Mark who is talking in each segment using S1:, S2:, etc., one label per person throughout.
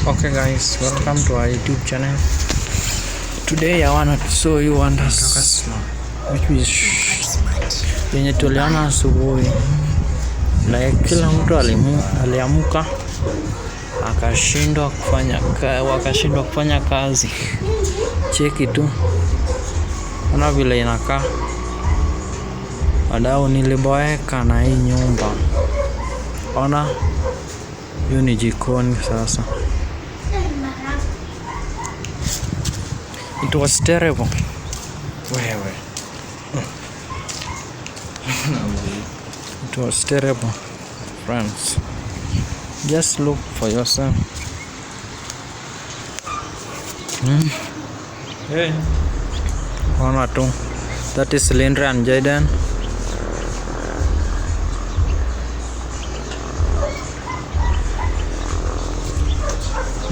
S1: Okay guys, welcome to our YouTube channel. Today I want to show you wonders which is yenye tuliona asubuhi. Like kila mtu aliamuka wakashindwa kufanya kazi. Cheki tu, ona vile inakaa. Wadau, niliboeka na hii nyumba. Ona, hiyo ni jikoni sasa. It was terrible. It was terrible, friends. Just look for yourself. Hey. Ona tu. That is Lindra and Jaden.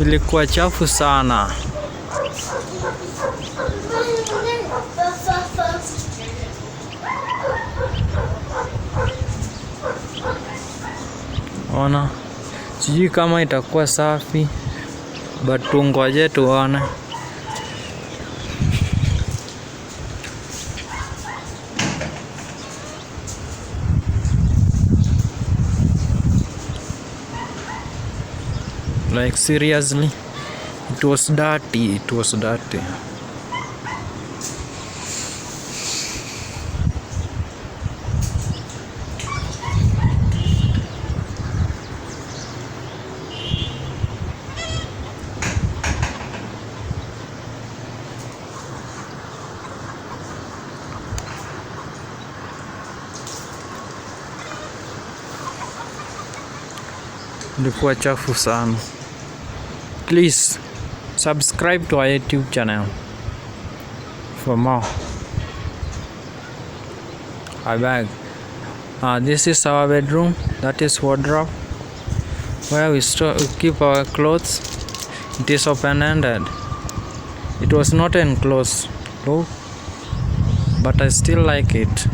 S1: Ilikuwa chafu sana. Ona, sijui kama itakuwa safi, but tungoje tuone. Like seriously, it was dirty. Ilikuwa chafu sana. Please subscribe to our YouTube channel for more. I beg. This is our bedroom. That is wardrobe where we keep our clothes. It is open-ended. It was not enclosed, look, but I still like it.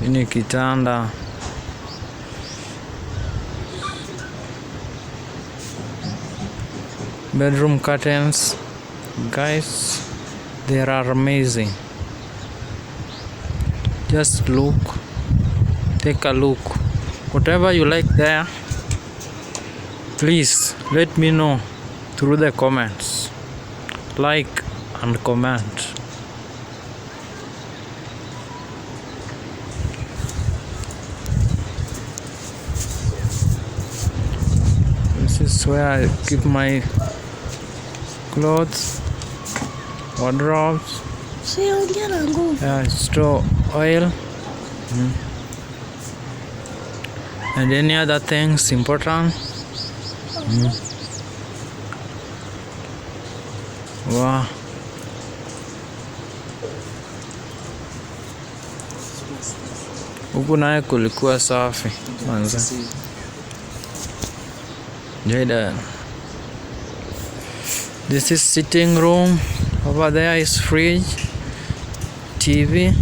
S1: Ini kitanda. Bedroom curtains, guys, they are amazing. Just look, take a look. Whatever you like there, please let me know through the comments. Like and comment. This is where I keep my clothes, wardrobes, store oil, and any other things important. Wow. Huku naye kulikuwa safi manze. Jaden. This is sitting room. Over there is fridge, TV,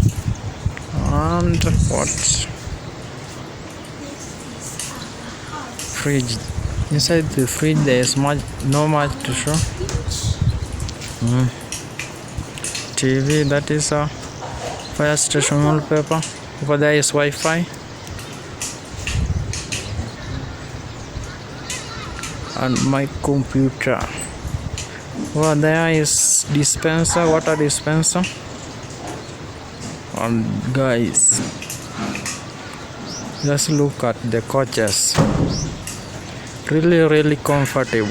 S1: and what? Fridge. Inside the fridge there is not much to show. TV, that is a fire station wallpaper. Over there is Wi-Fi. And my computer. Over there is dispenser, water dispenser. And guys, just look at the couches. Really comfortable.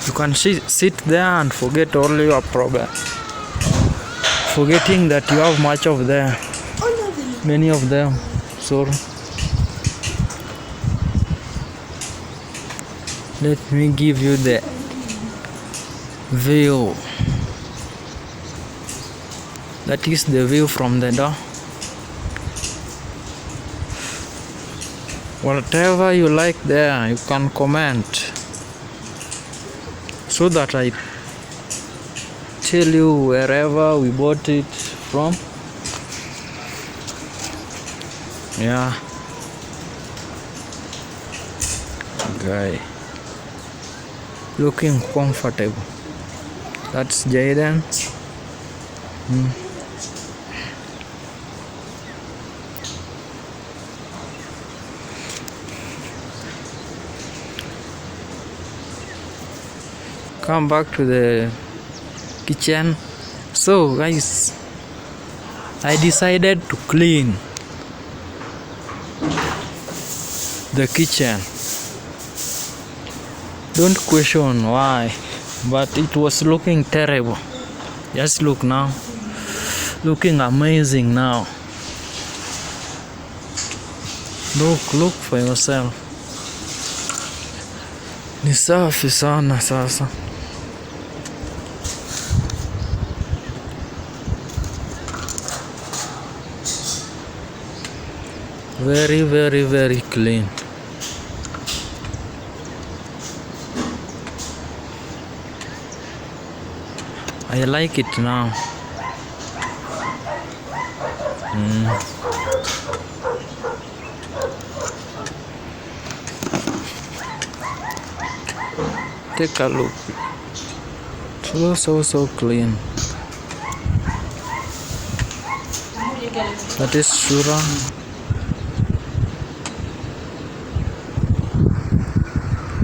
S1: You can sit there and forget all your problems, forgetting that you have much of them, many of them. So let me give you the view. That is the view from the door. Whatever you like there, you can comment so that I tell you wherever we bought it from. Yeah. guy looking comfortable. That's Jaden. Come back to the kitchen. So guys, I decided to clean the kitchen. Don't question why, but it was looking terrible. Just look now, looking amazing now. Look for yourself. Ni safi sana sasa. Very, very, very clean. I like it now. Take a look. So clean. That is Shura.